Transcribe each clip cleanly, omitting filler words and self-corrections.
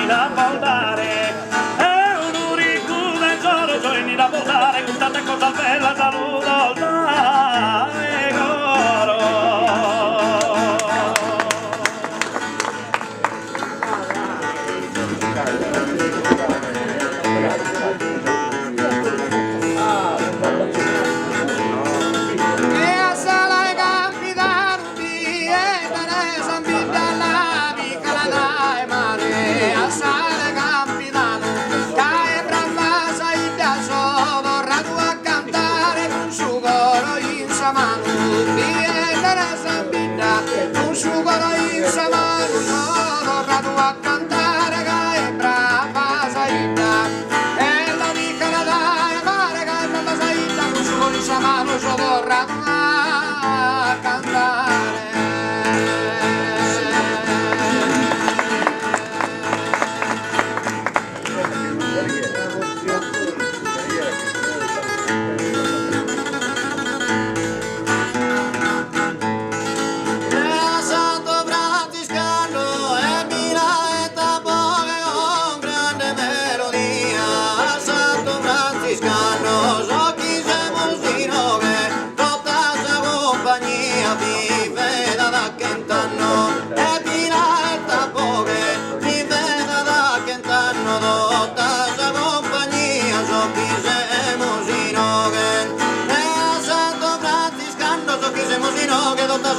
giorni da voltare, è un unico del solo giorni da voltare, guardate cosa bella saluto, dai coro.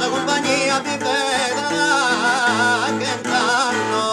Compagnia di te che danno.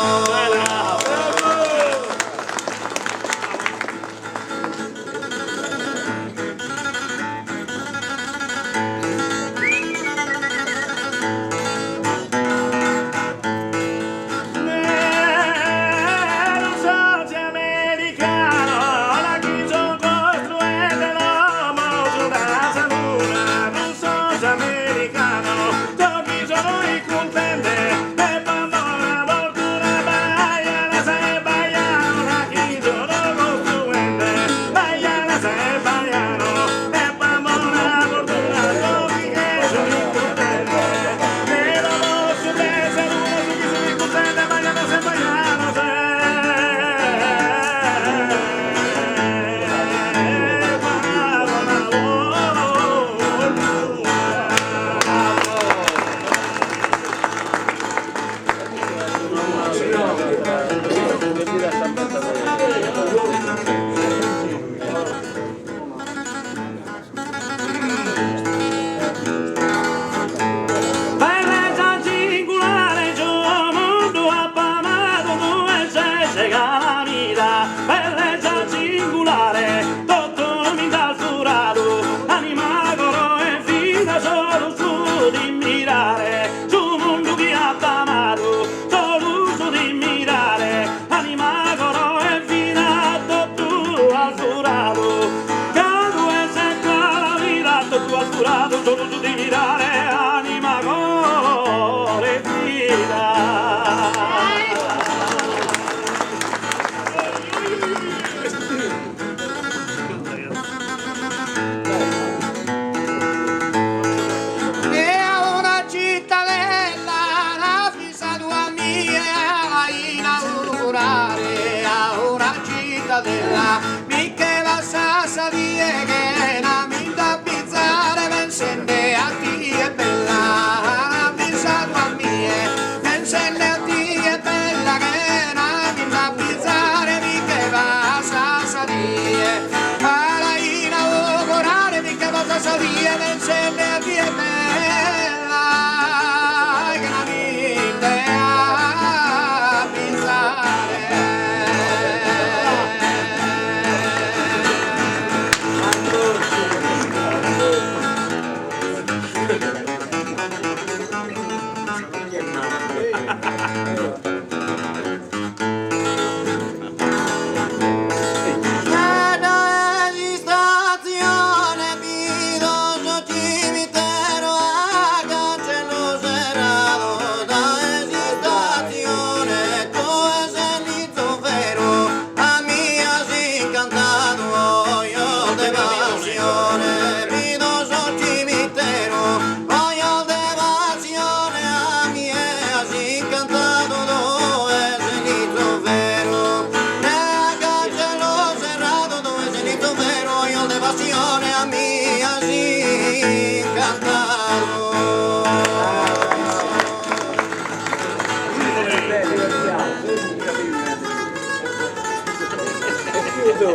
La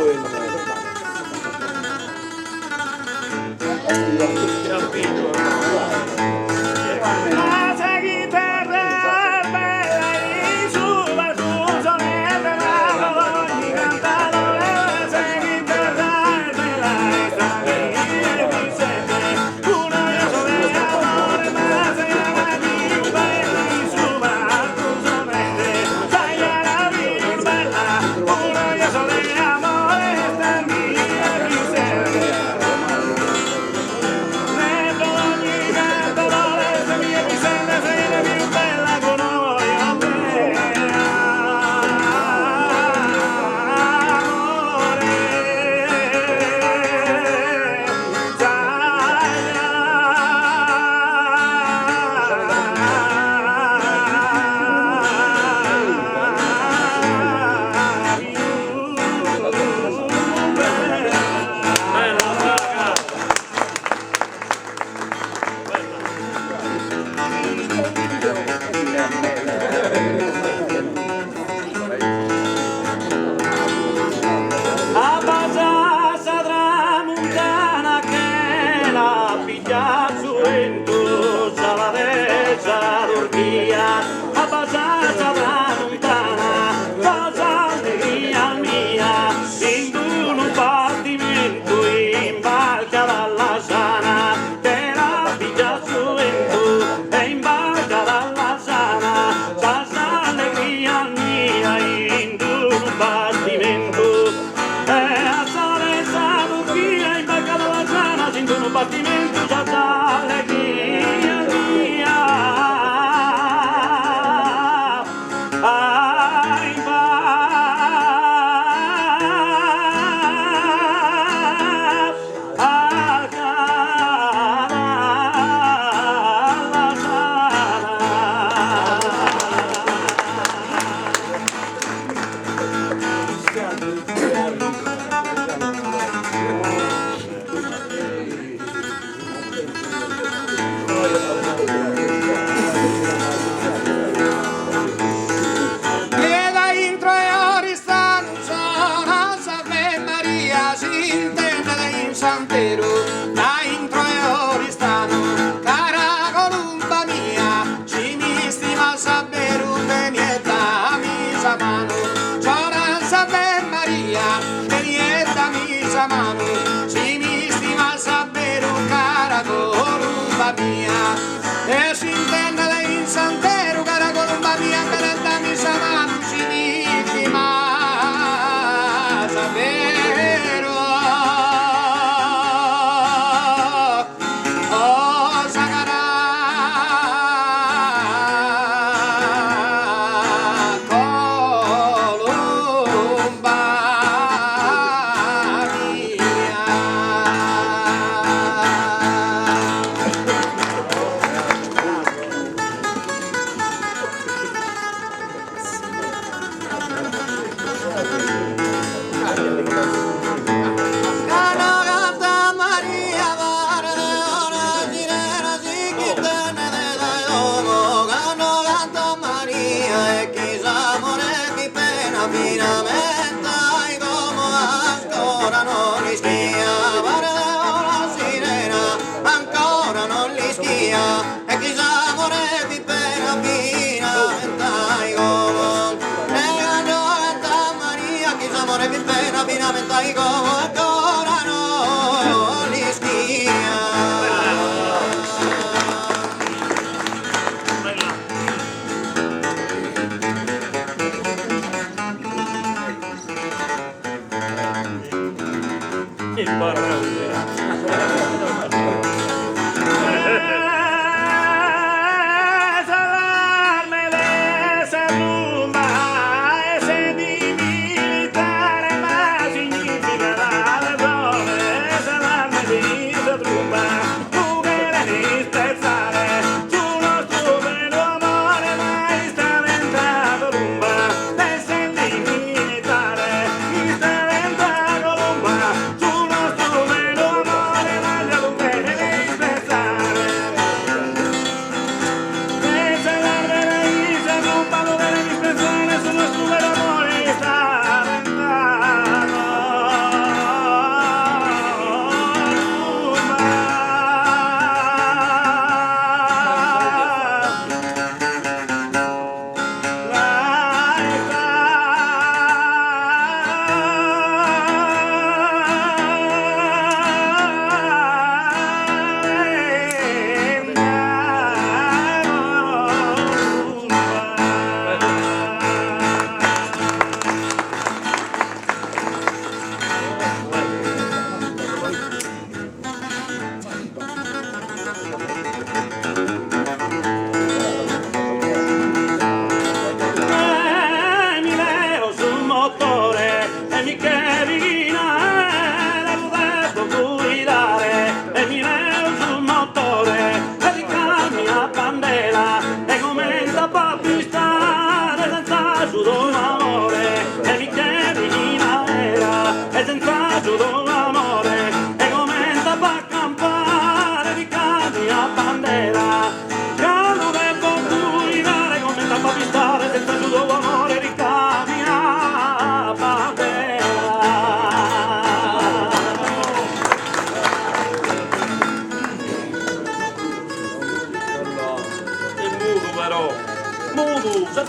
chitarra bella in su va su sonetta la ogni cantatore la chitarra bella e sta mi sente una io sono amore ma se la più bella in su va su sonetta sai la più bella una io sono amore sta mi sente Abbasasa tramuntana che la piglia gioventù la destra Turchia Abbasasa tramuntana cosa allegria mia in un partimento in barca dalla sana che la piglia gioventù e in barca dalla sana cosa allegria mia in un partimento un battimento già d'allegria mia in Santero, da intro e oristano, cara columba mia, ci mi stima saberu tenieta misa mano, ciora saber Maria, tenieta misa mano, ci mi stima saberu cara columba mia, e si intende in Santero, cara columba mia, tenieta misa mano, ci mi stima saberu. Finalmente como ancora non li schia. Il barrone.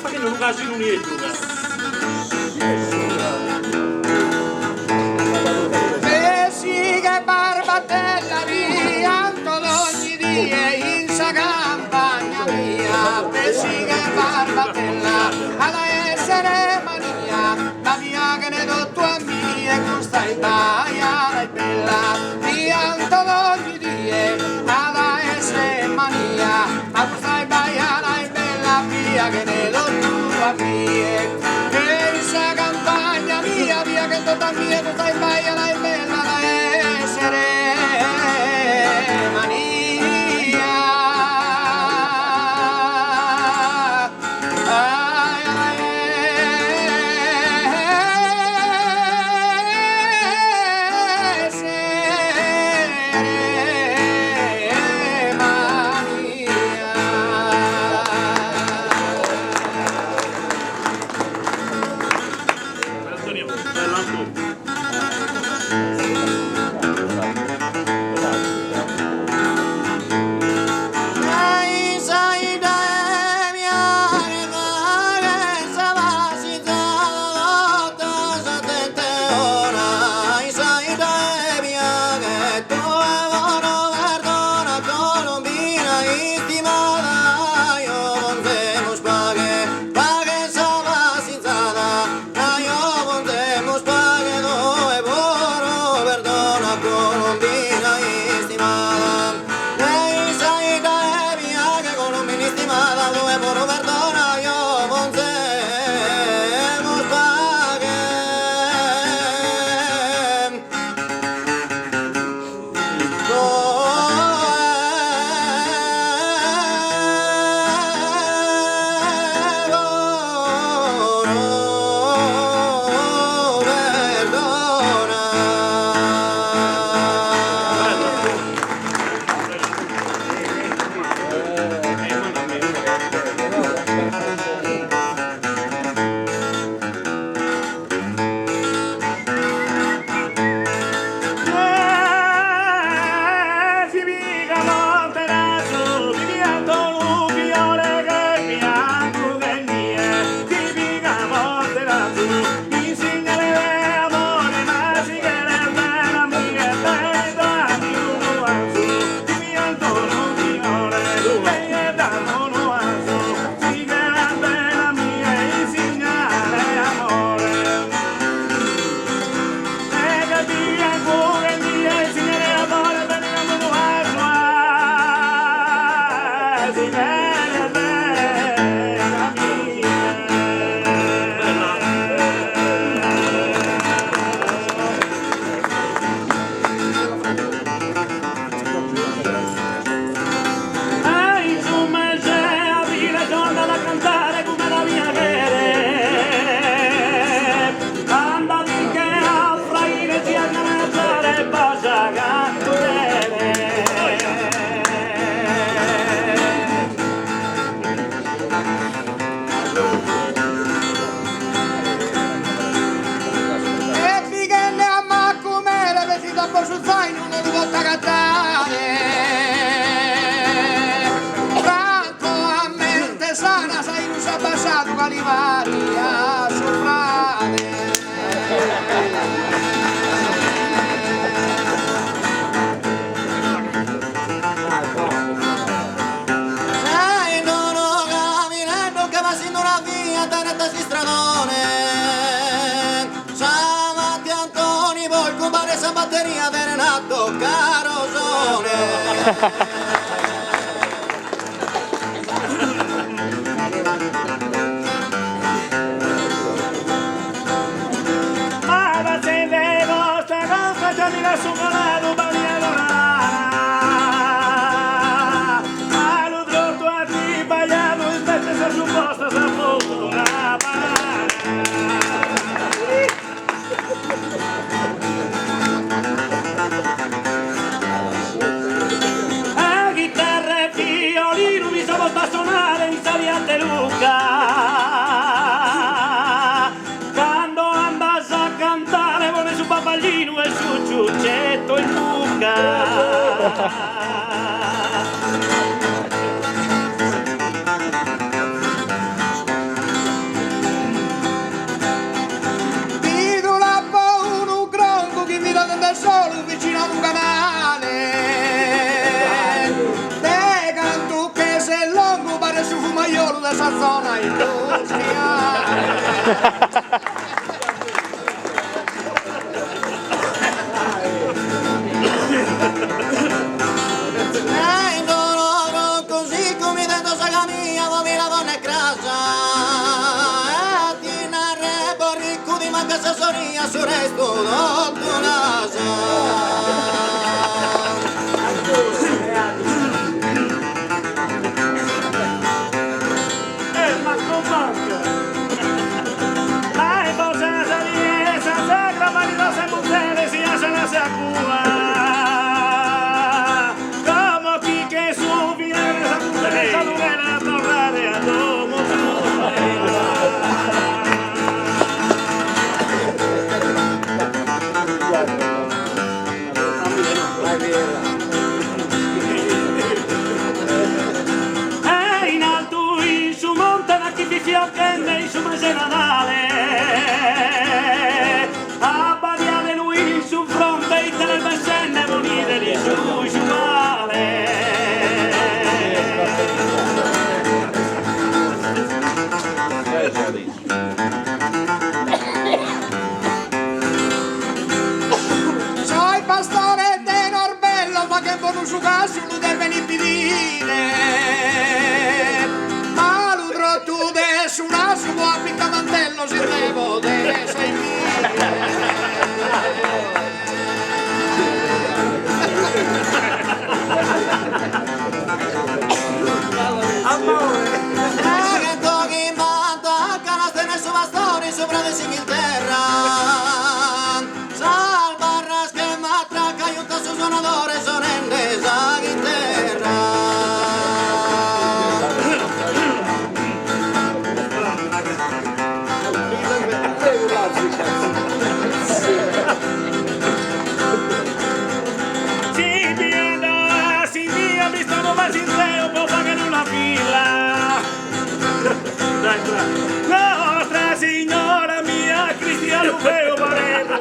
perché non casi non è tu? Sì che barbatella pianto ogni dia in sa campagna mia, sì che barbatella alla essere mania, la mia che ne do tua mia e con stai baia è bella, pianto ogni dia alla essere mania, ma con stai baia è bella, via che ne do tua mia, e in sa campagna mia, via che tutta mia con stai baia è bella. Maria Soprane. Non ho camminato che va sin una via tenete si stradone. Ciamatti Antoni vol cubare sa batteria venenato carosone. Su canale Bagliano allo trotto a ti bagliano invece se su posta sa molto una banana a chitarra e violino mi sono bastonare in Saliante Luca quando andas a cantare vuole su Papallino e su Ciuccetto in buca. Così come dentro saga mia, come la donna è grassa. Ti narrebo ricco di manca sassonia, su resto tutto nasa. Ma con manca! Ai cose saliesa, sacra marito se mutere si hace la sacua. Como qui che su viene esa mutere, esa novela tornare a domo in alto in su montana chi vi fiocchende in su mese Natale a Badiale lui in su fronte e te nel bessenne volite di su male So il pastore de Norbello, ma che buono su caso lo deve venire. Ma lo trotto de su naso, può appiccare mantello, si devo de sei che toghi in mano a canastene su bastoni sopra di Inghilterra. Salvarras che matraca aiuta su suonatore sonende sa chitarra. si piena si via mi stavo ma si reo può fare una fila dai nostra signora mia Cristiano Feo Pareto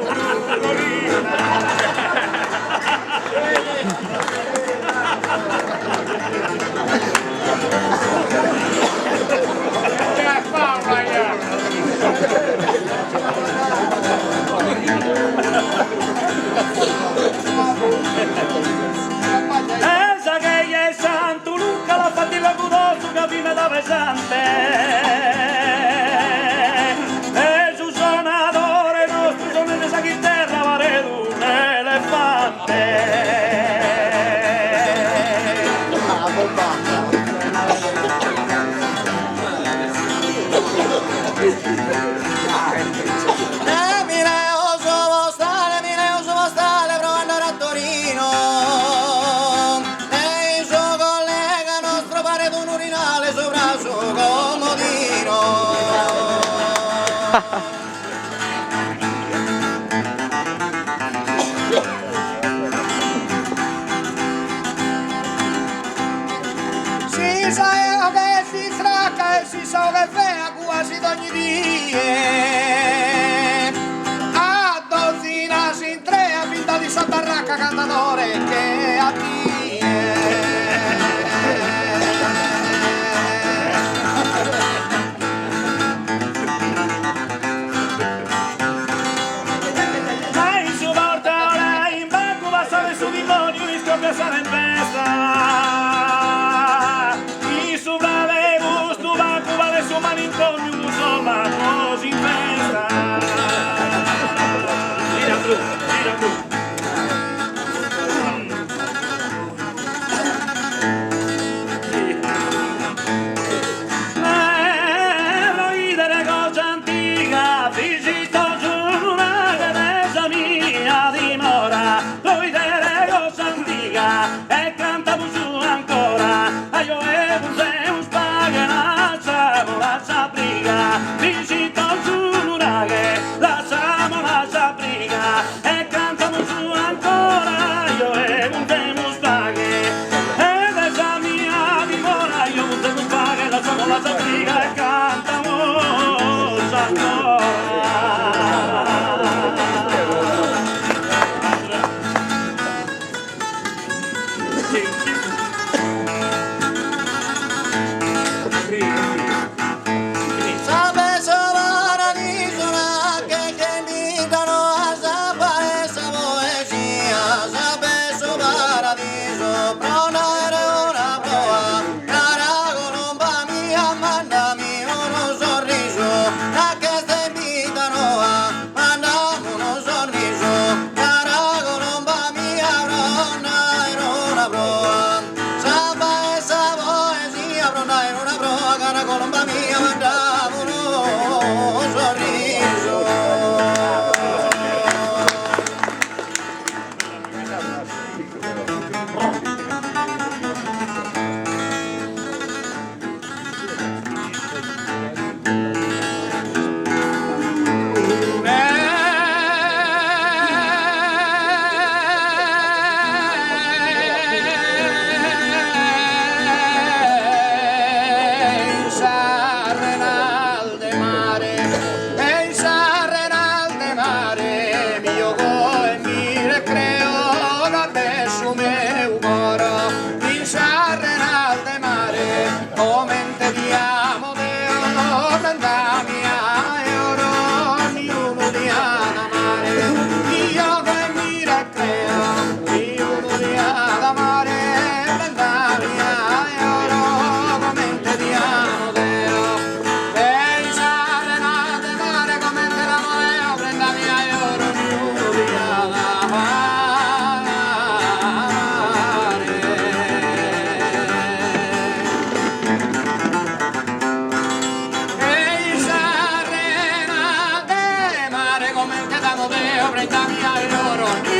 esa che è Santo Luca la fatica cudoso che viene da pesante e su suonatore nostro sono di sa chitarra Pareto un elefante Mileo sono stale, provo ad andare a Torino. E il suo collega nostro Pareto un urinale sopra il suo comodino. Si sa che si stracca e si sa che fa quasi ogni dia. A dozzina si intrea finta di Sant'Arracca cantatore che a ma in su porta ora in banco passare su di modio mi scoppia stare in festa in su brave gusto banco vale su manicomio insomma così in festa tira blu ridere cosa antica visito su una casa mia dimora ridere cosa antica e come il che da Deo, prendami a loro.